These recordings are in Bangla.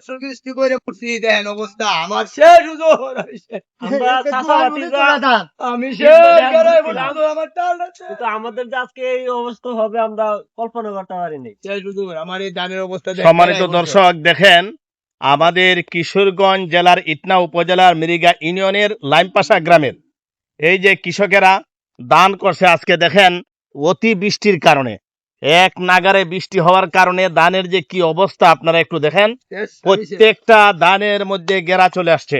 সৃষ্টি করে পড়ছি, দেখেন অবস্থা আমার শেষ হুজুর, আমি শেষ আমার টাল আমাদের যে আজকে এই অবস্থা হবে আমরা কল্পনা করতে পারিনি। শেষ হুজুর, আমার এই ধানের অবস্থা সম্মানিত দর্শক দেখেন, আমাদের কিশোরগঞ্জ জেলার ইটনা উপজেলার মিরিগা ইউনিয়নের লাইমপাশা গ্রামের এই যে কৃষকেরা দান করছে আজকে দেখেন অতি বৃষ্টির কারণে, এক নাগারে বৃষ্টি হওয়ার কারণে ধানের যে কি অবস্থা আপনারা একটু দেখেন। প্রত্যেকটা ধানের মধ্যে গেরা চলে আসছে,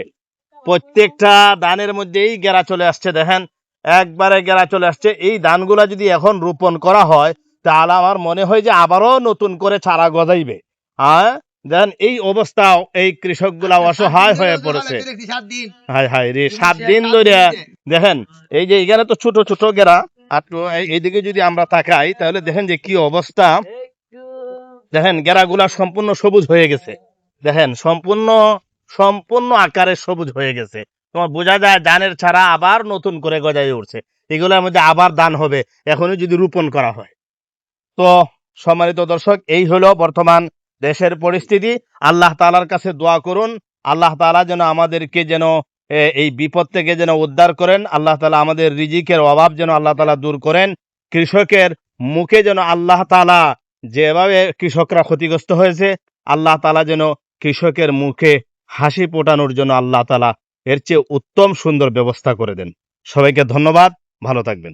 প্রত্যেকটা ধানের মধ্যেই গেরা চলে আসছে, দেখেন একবারে গেরা চলে আসছে। এই ধানগুলা যদি এখন রোপণ করা হয় তাহলে আমার মনে হয় যে আবারও নতুন করে চারা গজাইবে। হ্যাঁ, দেখেন এই অবস্থা, এই কৃষকগুলা অসহায় হয়ে পড়েছে। হায় হায় রে, 7 দিন ধরে দেখেন এই যে এখানে তো ছোট ছোট গেরা, আর এইদিকে যদি আমরা তাকাই তাহলে দেখেন যে কি অবস্থা। দেখেন গেরাগুলা সম্পূর্ণ সবুজ হয়ে গেছে, দেখেন সম্পূর্ণ আকারে সবুজ হয়ে গেছে। তোমার বোঝা যায় ধানের ছাড়া আবার নতুন করে গজায় উঠছে, এগুলোর মধ্যে আবার ধান হবে এখনই যদি রোপণ করা হয়। তো সম্মানিত দর্শক, এই হলো বর্তমান দেশের পরিস্থিতি। আল্লাহ তাআলার কাছে দোয়া করুন, আল্লাহ তাআলা যেন আমাদেরকে যেন এই বিপদ থেকে যেন উদ্ধার করেন। আল্লাহ তাআলা আমাদের রিজিকের অভাব যেন আল্লাহ তাআলা দূর করেন। কৃষকের মুখে যেন আল্লাহ তাআলা, যেভাবে কৃষকরা ক্ষতিগ্রস্ত হয়েছে, আল্লাহ তাআলা যেন কৃষকের মুখে হাসি ফোটানোর জন্য আল্লাহ তাআলা এর চেয়ে উত্তম সুন্দর ব্যবস্থা করে দেন। সবাইকে ধন্যবাদ, ভালো থাকবেন।